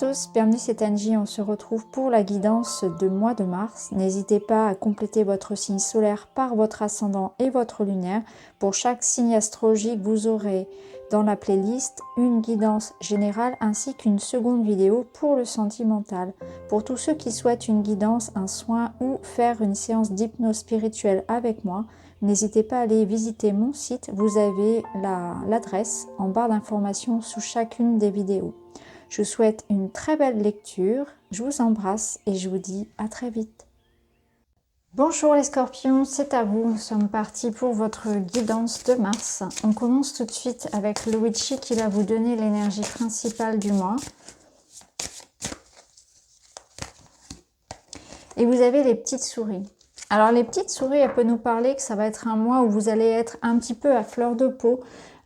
tous, bienvenue c'est Angie, on se retrouve pour la guidance de mois de mars. N'hésitez pas à compléter votre signe solaire par votre ascendant et votre lunaire. Pour chaque signe astrologique, vous aurez dans la playlist une guidance générale ainsi qu'une seconde vidéo pour le sentimental. Pour tous ceux qui souhaitent une guidance, un soin ou faire une séance d'hypnose spirituelle avec moi, n'hésitez pas à aller visiter mon site, vous avez l'adresse en barre d'informations sous chacune des vidéos. Je vous souhaite une très belle lecture, je vous embrasse et je vous dis à très vite. Bonjour les scorpions, c'est à vous, nous sommes partis pour votre guidance de mars. On commence tout de suite avec Luigi qui va vous donner l'énergie principale du mois. Et vous avez les petites souris. Alors les petites souris, elles peuvent nous parler que ça va être un mois où vous allez être un petit peu à fleur de peau,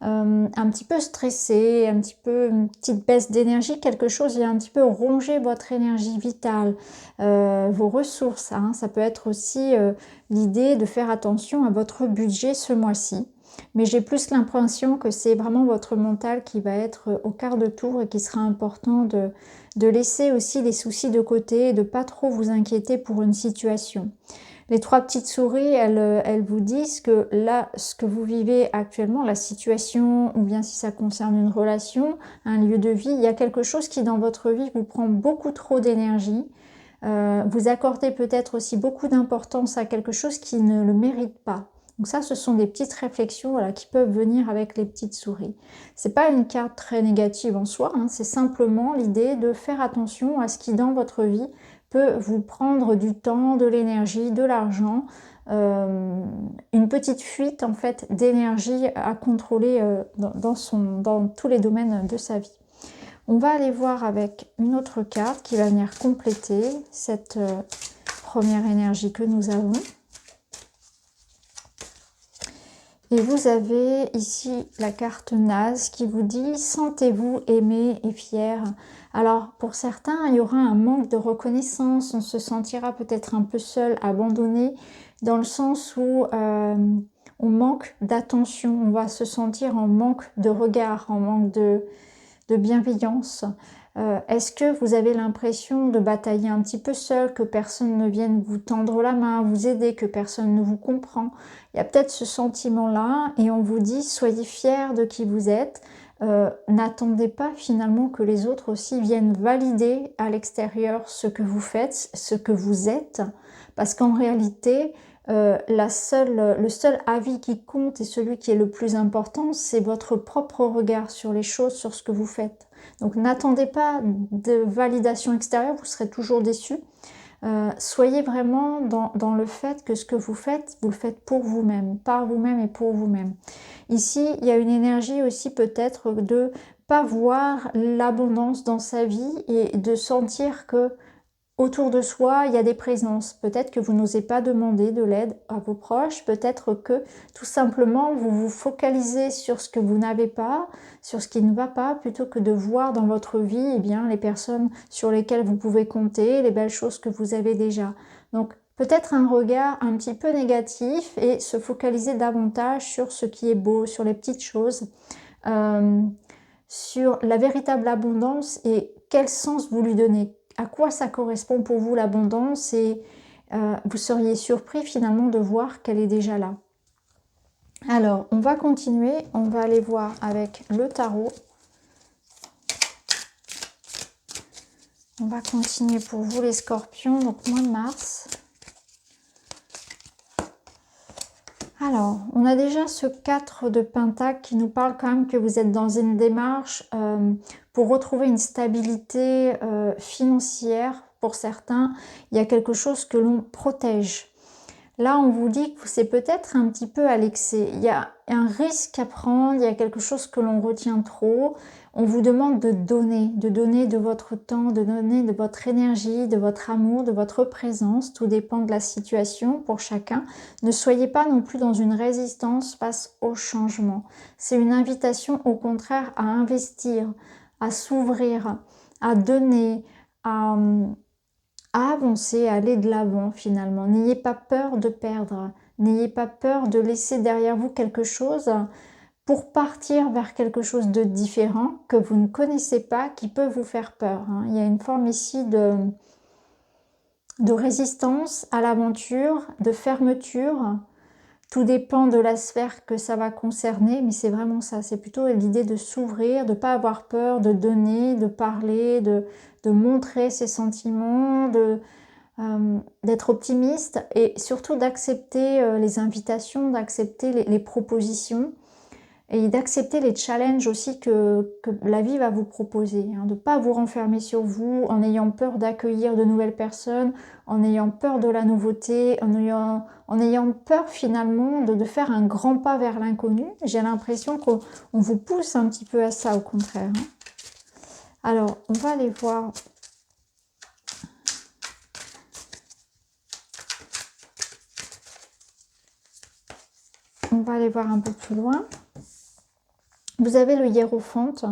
un petit peu stressé, un petit peu une petite baisse d'énergie, quelque chose qui a un petit peu rongé votre énergie vitale, vos ressources. Hein. Ça peut être aussi l'idée de faire attention à votre budget ce mois-ci. Mais j'ai plus l'impression que c'est vraiment votre mental qui va être au quart de tour et qui sera important de laisser aussi les soucis de côté et de pas trop vous inquiéter pour une situation. Les trois petites souris, elles vous disent que là, ce que vous vivez actuellement, la situation, ou bien si ça concerne une relation, un lieu de vie, il y a quelque chose qui dans votre vie vous prend beaucoup trop d'énergie. Vous accordez peut-être aussi beaucoup d'importance à quelque chose qui ne le mérite pas. Donc ça, ce sont des petites réflexions voilà, qui peuvent venir avec les petites souris. C'est pas une carte très négative en soi, hein, c'est simplement l'idée de faire attention à ce qui dans votre vie peut vous prendre du temps, de l'énergie, de l'argent, une petite fuite en fait d'énergie à contrôler dans tous les domaines de sa vie. On va aller voir avec une autre carte qui va venir compléter cette première énergie que nous avons. Et vous avez ici la carte Naze qui vous dit « Sentez-vous aimé et fier ». Alors pour certains, il y aura un manque de reconnaissance, on se sentira peut-être un peu seul, abandonné, dans le sens où on manque d'attention, on va se sentir en manque de regard, en manque de bienveillance. Est-ce que vous avez l'impression de batailler un petit peu seul, que personne ne vienne vous tendre la main, vous aider, que personne ne vous comprend? Il y a peut-être ce sentiment-là et on vous dit soyez fiers de qui vous êtes. N'attendez pas finalement que les autres aussi viennent valider à l'extérieur ce que vous faites, ce que vous êtes, parce qu'en réalité, le seul avis qui compte et celui qui est le plus important, c'est votre propre regard sur les choses, sur ce que vous faites. Donc n'attendez pas de validation extérieure, vous serez toujours déçus. Soyez vraiment dans le fait que ce que vous le faites pour vous-même, par vous-même et pour vous-même. Ici, il y a une énergie aussi peut-être de pas voir l'abondance dans sa vie et de sentir que autour de soi, il y a des présences. Peut-être que vous n'osez pas demander de l'aide à vos proches. Peut-être que tout simplement, vous vous focalisez sur ce que vous n'avez pas, sur ce qui ne va pas, plutôt que de voir dans votre vie eh bien, les personnes sur lesquelles vous pouvez compter, les belles choses que vous avez déjà. Donc, peut-être un regard un petit peu négatif et se focaliser davantage sur ce qui est beau, sur les petites choses, sur la véritable abondance et quel sens vous lui donnez. À quoi ça correspond pour vous l'abondance et vous seriez surpris finalement de voir qu'elle est déjà là. Alors, on va continuer, on va aller voir avec le tarot. On va continuer pour vous les scorpions, donc mois de mars. Alors, on a déjà ce 4 de Pentacle qui nous parle quand même que vous êtes dans une démarche pour retrouver une stabilité financière. Pour certains, il y a quelque chose que l'on protège. Là, on vous dit que c'est peut-être un petit peu à l'excès. Il y a un risque à prendre, il y a quelque chose que l'on retient trop. On vous demande de donner de votre temps, de donner de votre énergie, de votre amour, de votre présence. Tout dépend de la situation pour chacun. Ne soyez pas non plus dans une résistance face au changement. C'est une invitation au contraire à investir, à s'ouvrir, à donner, à avancer, à aller de l'avant finalement. N'ayez pas peur de perdre, n'ayez pas peur de laisser derrière vous quelque chose pour partir vers quelque chose de différent que vous ne connaissez pas, qui peut vous faire peur, hein. Il y a une forme ici de résistance à l'aventure, de fermeture. Tout dépend de la sphère que ça va concerner, mais c'est vraiment ça. C'est plutôt l'idée de s'ouvrir, de ne pas avoir peur, de donner, de parler, de montrer ses sentiments, d'être optimiste et surtout d'accepter les invitations, d'accepter les propositions et d'accepter les challenges aussi que la vie va vous proposer, hein, de ne pas vous renfermer sur vous en ayant peur d'accueillir de nouvelles personnes, en ayant peur de la nouveauté, en ayant peur finalement de faire un grand pas vers l'inconnu. J'ai l'impression qu'on vous pousse un petit peu à ça au contraire, hein. Alors, on va aller voir. On va aller voir un peu plus loin. Vous avez le hiérophante.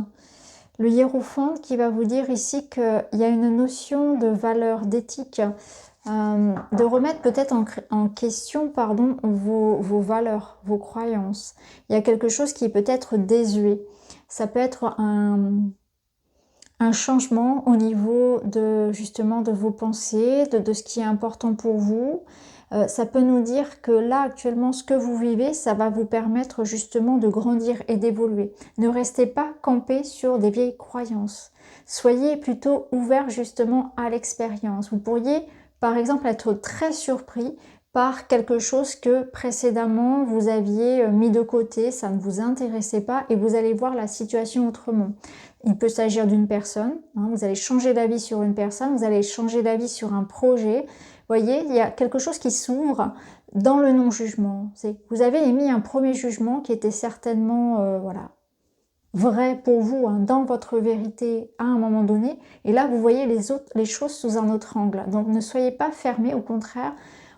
Le hiérophante qui va vous dire ici qu'il y a une notion de valeur, d'éthique, de remettre peut-être en question pardon, vos valeurs, vos croyances. Il y a quelque chose qui est peut-être désuet. Ça peut être un changement au niveau de justement de vos pensées, de ce qui est important pour vous. Ça peut nous dire que là actuellement ce que vous vivez, ça va vous permettre justement de grandir et d'évoluer. Ne restez pas campé sur des vieilles croyances. Soyez plutôt ouvert justement à l'expérience. Vous pourriez par exemple être très surpris par quelque chose que précédemment vous aviez mis de côté, ça ne vous intéressait pas et vous allez voir la situation autrement. Il peut s'agir d'une personne, hein, vous allez changer d'avis sur une personne, vous allez changer d'avis sur un projet. Vous voyez, il y a quelque chose qui s'ouvre dans le non-jugement. Vous avez émis un premier jugement qui était certainement voilà, vrai pour vous, hein, dans votre vérité à un moment donné. Et là, vous voyez les choses sous un autre angle. Donc ne soyez pas fermés, au contraire.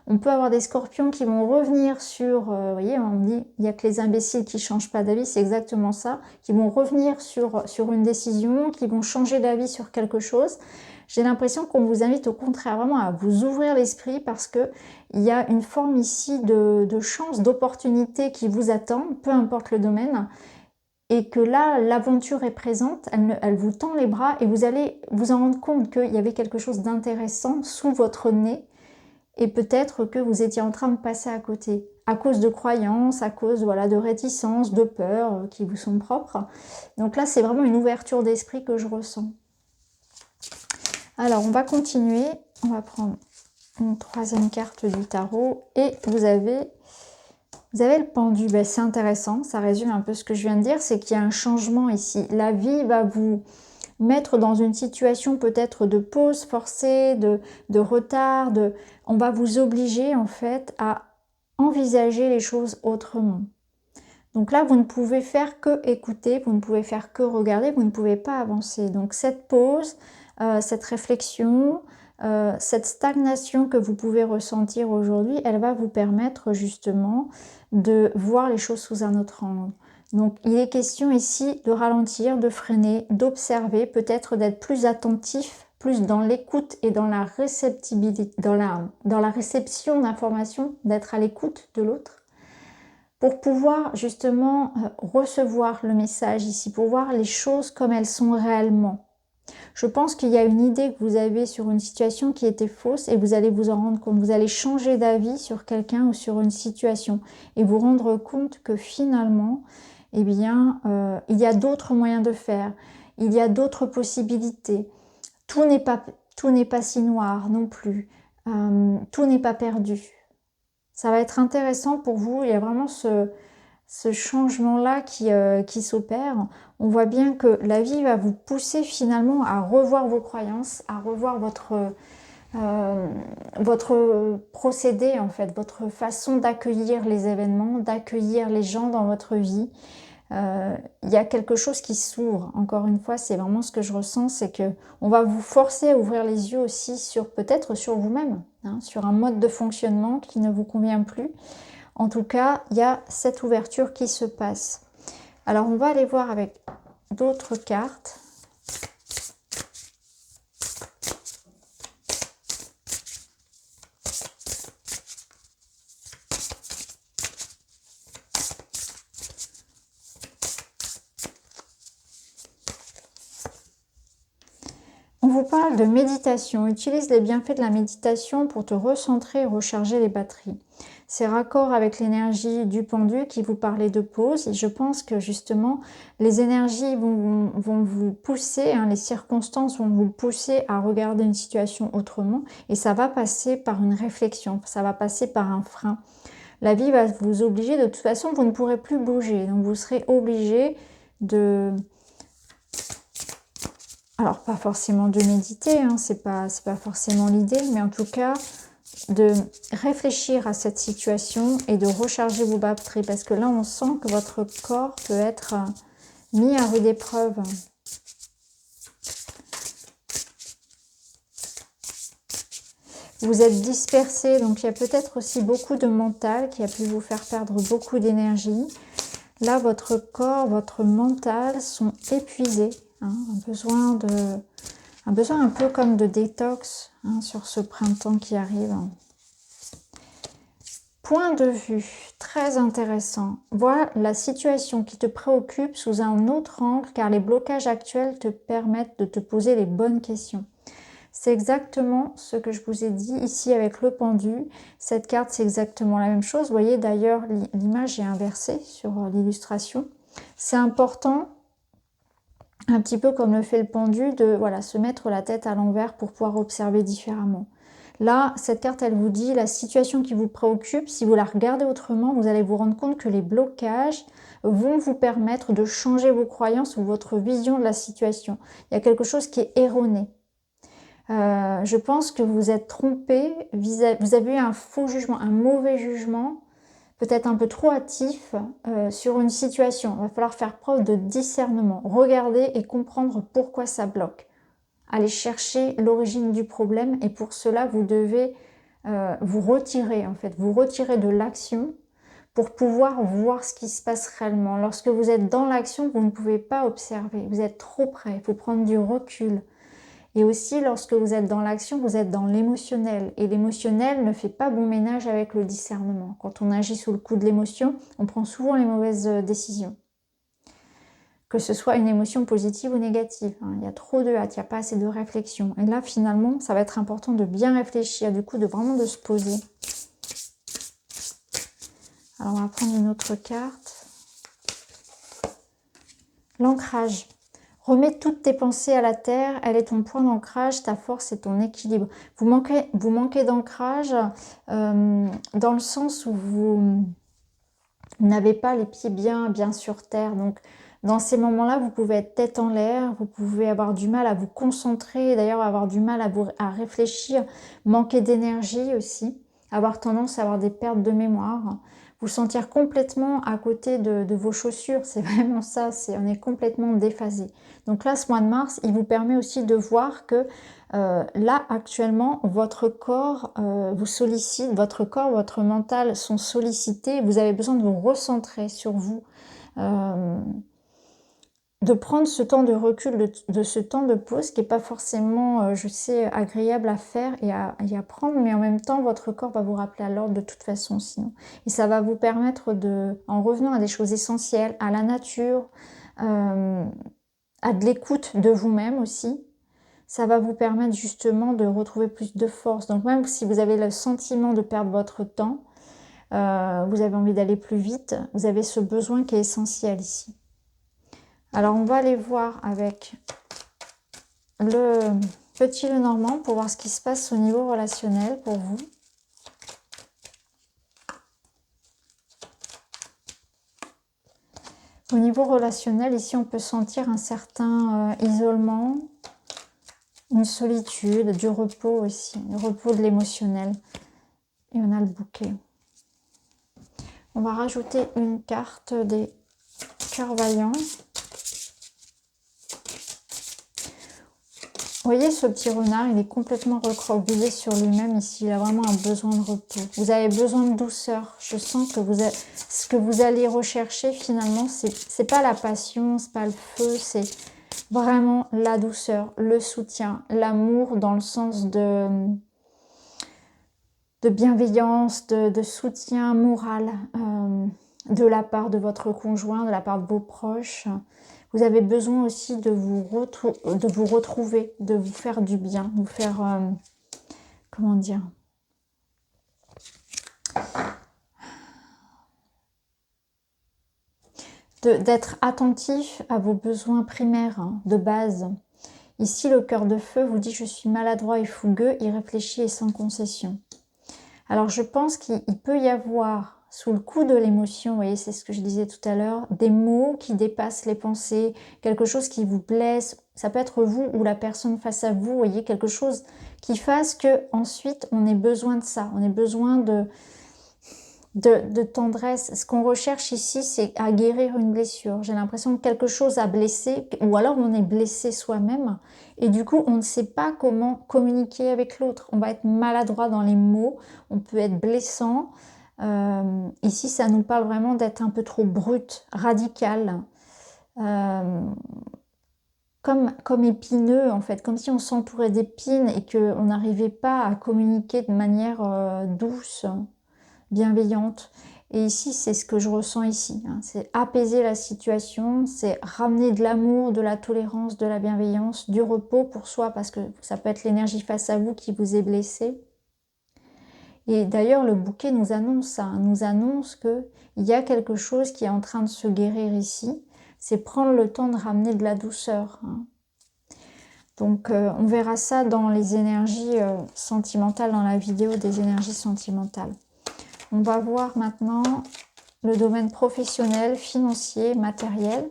On peut avoir des scorpions qui vont revenir sur, vous voyez, on dit, il n'y a que les imbéciles qui ne changent pas d'avis, c'est exactement ça, qui vont revenir sur une décision, qui vont changer d'avis sur quelque chose. J'ai l'impression qu'on vous invite au contraire vraiment à vous ouvrir l'esprit parce qu'il y a une forme ici de chance, d'opportunité qui vous attend, peu importe le domaine, et que là, l'aventure est présente, elle vous tend les bras et vous allez vous en rendre compte qu'il y avait quelque chose d'intéressant sous votre nez et peut-être que vous étiez en train de passer à côté, à cause de croyances, à cause voilà, de réticences, de peurs qui vous sont propres. Donc là, c'est vraiment une ouverture d'esprit que je ressens. Alors, on va continuer. On va prendre une troisième carte du tarot. Et vous avez le pendu. Ben, c'est intéressant. Ça résume un peu ce que je viens de dire. C'est qu'il y a un changement ici. La vie va vous mettre dans une situation peut-être de pause forcée, de retard. On va vous obliger en fait à envisager les choses autrement. Donc là, vous ne pouvez faire que écouter, vous ne pouvez faire que regarder, vous ne pouvez pas avancer. Donc cette pause, cette réflexion, cette stagnation que vous pouvez ressentir aujourd'hui, elle va vous permettre justement de voir les choses sous un autre angle. Donc il est question ici de ralentir, de freiner, d'observer, peut-être d'être plus attentif, plus dans l'écoute et dans la réceptibilité, dans la réception d'informations, d'être à l'écoute de l'autre, pour pouvoir justement recevoir le message ici, pour voir les choses comme elles sont réellement. Je pense qu'il y a une idée que vous avez sur une situation qui était fausse et vous allez vous en rendre compte. Vous allez changer d'avis sur quelqu'un ou sur une situation et vous rendre compte que finalement, eh bien, il y a d'autres moyens de faire. Il y a d'autres possibilités. Tout n'est pas si noir non plus. Tout n'est pas perdu. Ça va être intéressant pour vous. Il y a vraiment ce changement-là qui s'opère. On voit bien que la vie va vous pousser finalement à revoir vos croyances, à revoir votre procédé en fait, votre façon d'accueillir les événements, d'accueillir les gens dans votre vie. Il y a quelque chose qui s'ouvre. Encore une fois, c'est vraiment ce que je ressens, c'est que on va vous forcer à ouvrir les yeux aussi sur peut-être sur vous-même, hein, sur un mode de fonctionnement qui ne vous convient plus. En tout cas, il y a cette ouverture qui se passe. Alors, on va aller voir avec d'autres cartes. vous parle de méditation. Utilise les bienfaits de la méditation pour te recentrer et recharger les batteries. C'est raccord avec l'énergie du pendu qui vous parlait de pause. Et je pense que justement, les énergies vont vous pousser, hein, les circonstances vont vous pousser à regarder une situation autrement. Et ça va passer par une réflexion, ça va passer par un frein. La vie va vous obliger, de toute façon, vous ne pourrez plus bouger. Donc vous serez obligé de... Alors, pas forcément de méditer, hein, c'est pas forcément l'idée, mais en tout cas, de réfléchir à cette situation et de recharger vos batteries. Parce que là, on sent que votre corps peut être mis à rude épreuve. Vous êtes dispersé, donc il y a peut-être aussi beaucoup de mental qui a pu vous faire perdre beaucoup d'énergie. Là, votre corps, votre mental sont épuisés. Hein, un besoin un peu comme de détox, hein, sur ce printemps qui arrive. Point de vue, très intéressant. Vois la situation qui te préoccupe sous un autre angle, car les blocages actuels te permettent de te poser les bonnes questions. C'est exactement ce que je vous ai dit ici avec le pendu. Cette carte, c'est exactement la même chose. Vous voyez, d'ailleurs, l'image est inversée sur l'illustration. C'est important, un petit peu comme le fait le pendu, de voilà, se mettre la tête à l'envers pour pouvoir observer différemment. Là, cette carte, elle vous dit la situation qui vous préoccupe. Si vous la regardez autrement, vous allez vous rendre compte que les blocages vont vous permettre de changer vos croyances ou votre vision de la situation. Il y a quelque chose qui est erroné. Je pense que vous êtes trompé, vous avez eu un faux jugement, un mauvais jugement, peut-être un peu trop hâtif sur une situation. Il va falloir faire preuve de discernement, regarder et comprendre pourquoi ça bloque. Allez chercher l'origine du problème et pour cela, vous devez vous retirer en fait, vous retirer de l'action pour pouvoir voir ce qui se passe réellement. Lorsque vous êtes dans l'action, vous ne pouvez pas observer, vous êtes trop près, il faut prendre du recul. Et aussi, lorsque vous êtes dans l'action, vous êtes dans l'émotionnel. Et l'émotionnel ne fait pas bon ménage avec le discernement. Quand on agit sous le coup de l'émotion, on prend souvent les mauvaises décisions. Que ce soit une émotion positive ou négative. Hein. Il y a trop de hâte, il n'y a pas assez de réflexion. Et là, finalement, ça va être important de bien réfléchir, du coup, vraiment de se poser. Alors, on va prendre une autre carte. L'ancrage. Remets toutes tes pensées à la terre, elle est ton point d'ancrage, ta force et ton équilibre. Vous manquez d'ancrage dans le sens où vous n'avez pas les pieds bien sur terre. Donc, dans ces moments-là, vous pouvez être tête en l'air, vous pouvez avoir du mal à vous concentrer, d'ailleurs avoir du mal à réfléchir, manquer d'énergie aussi, avoir tendance à avoir des pertes de mémoire. Vous sentir complètement à côté de vos chaussures, c'est vraiment ça, on est complètement déphasé. Donc là, ce mois de mars, il vous permet aussi de voir que là, actuellement, votre corps vous sollicite, votre corps, votre mental sont sollicités, vous avez besoin de vous recentrer sur vous, de prendre ce temps de recul, de ce temps de pause qui n'est pas forcément, je sais, agréable à faire et à prendre, mais en même temps, votre corps va vous rappeler à l'ordre de toute façon sinon. Et ça va vous permettre en revenant à des choses essentielles, à la nature, à de l'écoute de vous-même aussi, ça va vous permettre justement de retrouver plus de force. Donc même si vous avez le sentiment de perdre votre temps, vous avez envie d'aller plus vite, vous avez ce besoin qui est essentiel ici. Alors, on va aller voir avec le petit Lenormand pour voir ce qui se passe au niveau relationnel pour vous. Au niveau relationnel, ici, on peut sentir un certain isolement, une solitude, du repos aussi, le repos de l'émotionnel. Et on a le bouquet. On va rajouter une carte des cœurs vaillants. Vous voyez ce petit renard, il est complètement recroquevillé sur lui-même ici. Il a vraiment un besoin de repos. Vous avez besoin de douceur. Je sens que ce que vous allez rechercher finalement, c'est pas la passion, c'est pas le feu, c'est vraiment la douceur, le soutien, l'amour dans le sens de bienveillance, de soutien moral de la part de votre conjoint, de la part de vos proches. Vous avez besoin aussi de vous retrouver, de vous faire du bien, de vous faire, comment dire, d'être attentif à vos besoins primaires, hein, de base. Ici, le cœur de feu vous dit « Je suis maladroit et fougueux, irréfléchi et sans concession ». Alors, je pense qu'il peut y avoir, sous le coup de l'émotion, vous voyez, c'est ce que je disais tout à l'heure, des mots qui dépassent les pensées, quelque chose qui vous blesse. Ça peut être vous ou la personne face à vous, vous voyez, quelque chose qui fasse que ensuite on ait besoin de ça. On ait besoin de tendresse. Ce qu'on recherche ici, c'est à guérir une blessure. J'ai l'impression que quelque chose a blessé, ou alors on est blessé soi-même, et du coup, on ne sait pas comment communiquer avec l'autre. On va être maladroit dans les mots, on peut être blessant. Ici, ça nous parle vraiment d'être un peu trop brut, radical, comme épineux, en fait, comme si on s'entourait d'épines et qu'on n'arrivait pas à communiquer de manière douce, bienveillante. Et ici, c'est ce que je ressens ici, hein. C'est apaiser la situation, c'est ramener de l'amour, de la tolérance, de la bienveillance, du repos pour soi, parce que ça peut être l'énergie face à vous qui vous est blessée. Et d'ailleurs, le bouquet nous annonce ça, hein, nous annonce qu'il y a quelque chose qui est en train de se guérir ici. C'est prendre le temps de ramener de la douceur, hein. Donc, on verra ça dans les énergies sentimentales, dans la vidéo des énergies sentimentales. On va voir maintenant le domaine professionnel, financier, matériel.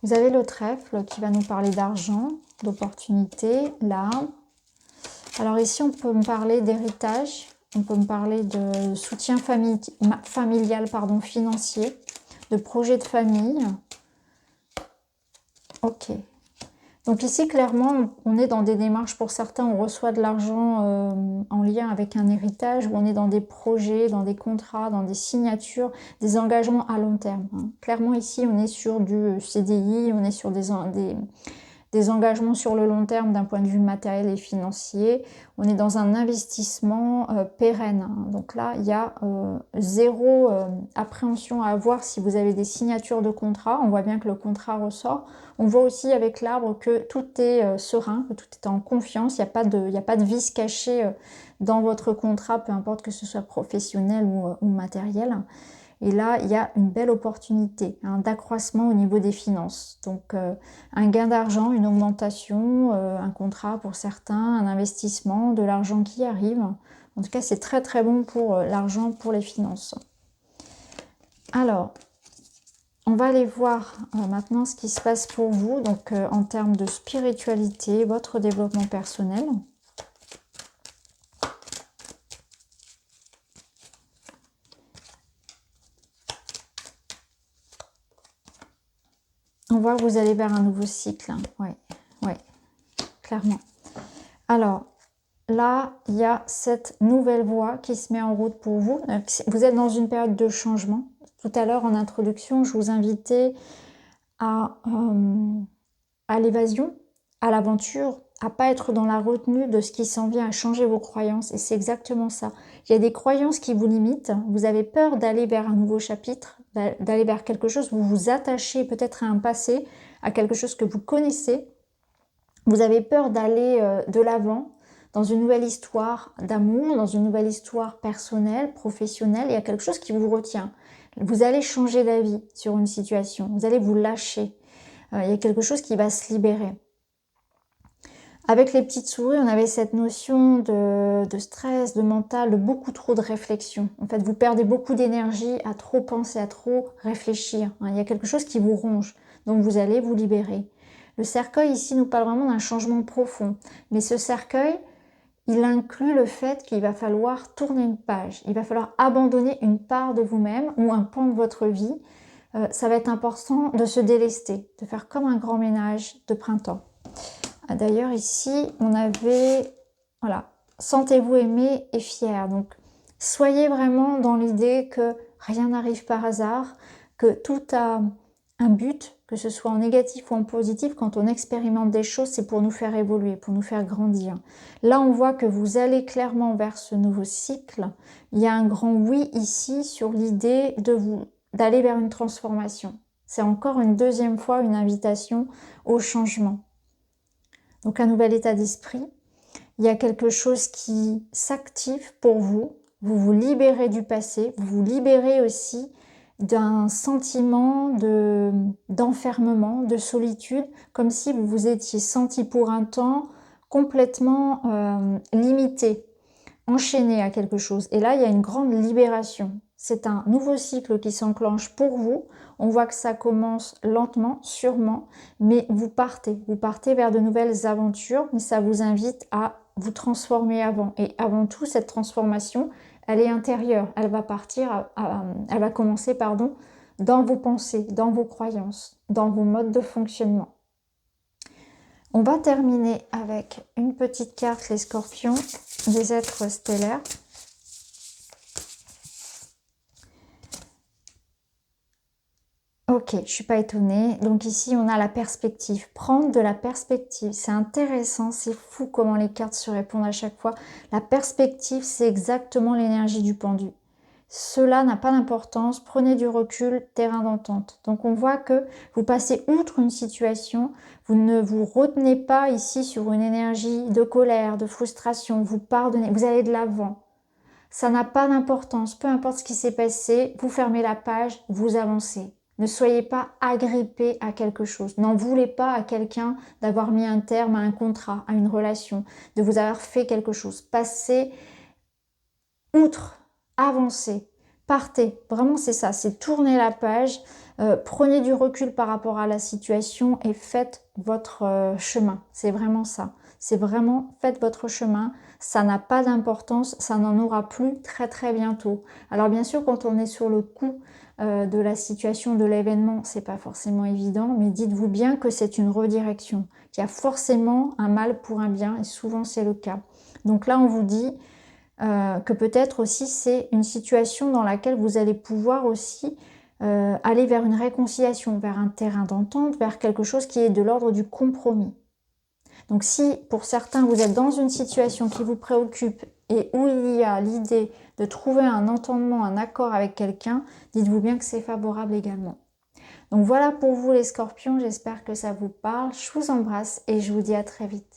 Vous avez le trèfle qui va nous parler d'argent, d'opportunités, l'arbre. Alors ici, on peut me parler d'héritage, on peut me parler de soutien familial, pardon, financier, de projet de famille. Ok. Donc ici, clairement, on est dans des démarches, pour certains, on reçoit de l'argent en lien avec un héritage, ou on est dans des projets, dans des contrats, dans des signatures, des engagements à long terme, hein. Clairement, ici, on est sur du CDI, on est sur des engagements sur le long terme d'un point de vue matériel et financier. On est dans un investissement pérenne, hein. Donc là, il y a zéro appréhension à avoir si vous avez des signatures de contrat. On voit bien que le contrat ressort. On voit aussi avec l'arbre que tout est serein, que tout est en confiance. Il n'y a pas de vice caché dans votre contrat, peu importe que ce soit professionnel ou matériel. Et là, il y a une belle opportunité, hein, d'accroissement au niveau des finances. Donc, un gain d'argent, une augmentation, un contrat pour certains, un investissement, de l'argent qui arrive. En tout cas, c'est très très bon pour l'argent, pour les finances. Alors, on va aller voir maintenant ce qui se passe pour vous, donc en termes de spiritualité, votre développement personnel. On voit que vous allez vers un nouveau cycle, hein. Ouais, ouais, clairement. Alors, là, il y a cette nouvelle voie qui se met en route pour vous. Vous êtes dans une période de changement. Tout à l'heure, en introduction, je vous invitais à l'évasion, à l'aventure, à pas être dans la retenue de ce qui s'en vient, à changer vos croyances. Et c'est exactement ça. Il y a des croyances qui vous limitent. Vous avez peur d'aller vers un nouveau chapitre, d'aller vers quelque chose. Vous vous attachez peut-être à un passé, à quelque chose que vous connaissez. Vous avez peur d'aller de l'avant dans une nouvelle histoire d'amour, dans une nouvelle histoire personnelle, professionnelle. Il y a quelque chose qui vous retient. Vous allez changer d'avis sur une situation. Vous allez vous lâcher. Il y a quelque chose qui va se libérer. Avec les petites souris, on avait cette notion de stress, de mental, de beaucoup trop de réflexion. En fait, vous perdez beaucoup d'énergie à trop penser, à trop réfléchir. Il y a quelque chose qui vous ronge. Donc, vous allez vous libérer. Le cercueil, ici, nous parle vraiment d'un changement profond. Mais ce cercueil, il inclut le fait qu'il va falloir tourner une page. Il va falloir abandonner une part de vous-même ou un pan de votre vie. Ça va être important de se délester, de faire comme un grand ménage de printemps. D'ailleurs, ici, on avait, voilà, sentez-vous aimé et fier. Donc, soyez vraiment dans l'idée que rien n'arrive par hasard, que tout a un but, que ce soit en négatif ou en positif. Quand on expérimente des choses, c'est pour nous faire évoluer, pour nous faire grandir. Là, on voit que vous allez clairement vers ce nouveau cycle. Il y a un grand oui ici sur l'idée d'aller vers une transformation. C'est encore une deuxième fois une invitation au changement. Donc un nouvel état d'esprit. Il y a quelque chose qui s'active pour vous. Vous vous libérez du passé. Vous vous libérez aussi d'un sentiment d'enfermement, de solitude, comme si vous vous étiez senti pour un temps complètement limité, enchaîné à quelque chose. Et là, il y a une grande libération. C'est un nouveau cycle qui s'enclenche pour vous. On voit que ça commence lentement, sûrement, mais vous partez vers de nouvelles aventures, mais ça vous invite à vous transformer avant. Et avant tout, cette transformation, elle est intérieure. Elle va elle va commencer, pardon, dans vos pensées, dans vos croyances, dans vos modes de fonctionnement. On va terminer avec une petite carte, les scorpions, des êtres stellaires. Ok, je ne suis pas étonnée. Donc ici, on a la perspective. Prendre de la perspective, c'est intéressant, c'est fou comment les cartes se répondent à chaque fois. La perspective, c'est exactement l'énergie du pendu. Cela n'a pas d'importance, prenez du recul, terrain d'entente. Donc on voit que vous passez outre une situation, vous ne vous retenez pas ici sur une énergie de colère, de frustration, vous pardonnez, vous allez de l'avant. Ça n'a pas d'importance, peu importe ce qui s'est passé, vous fermez la page, vous avancez. Ne soyez pas agrippé à quelque chose. N'en voulez pas à quelqu'un d'avoir mis un terme à un contrat, à une relation, de vous avoir fait quelque chose. Passez outre, avancez, partez. Vraiment, c'est ça, c'est tourner la page. Prenez du recul par rapport à la situation et faites votre chemin. C'est vraiment ça. C'est vraiment, faites votre chemin. Ça n'a pas d'importance, ça n'en aura plus très très bientôt. Alors bien sûr, quand on est sur le coup de la situation, de l'événement, c'est pas forcément évident, mais dites-vous bien que c'est une redirection, qu'il y a forcément un mal pour un bien, et souvent c'est le cas. Donc là, on vous dit que peut-être aussi c'est une situation dans laquelle vous allez pouvoir aussi aller vers une réconciliation, vers un terrain d'entente, vers quelque chose qui est de l'ordre du compromis. Donc si pour certains vous êtes dans une situation qui vous préoccupe et où il y a l'idée de trouver un entendement, un accord avec quelqu'un, dites-vous bien que c'est favorable également. Donc voilà pour vous les scorpions, j'espère que ça vous parle. Je vous embrasse et je vous dis à très vite.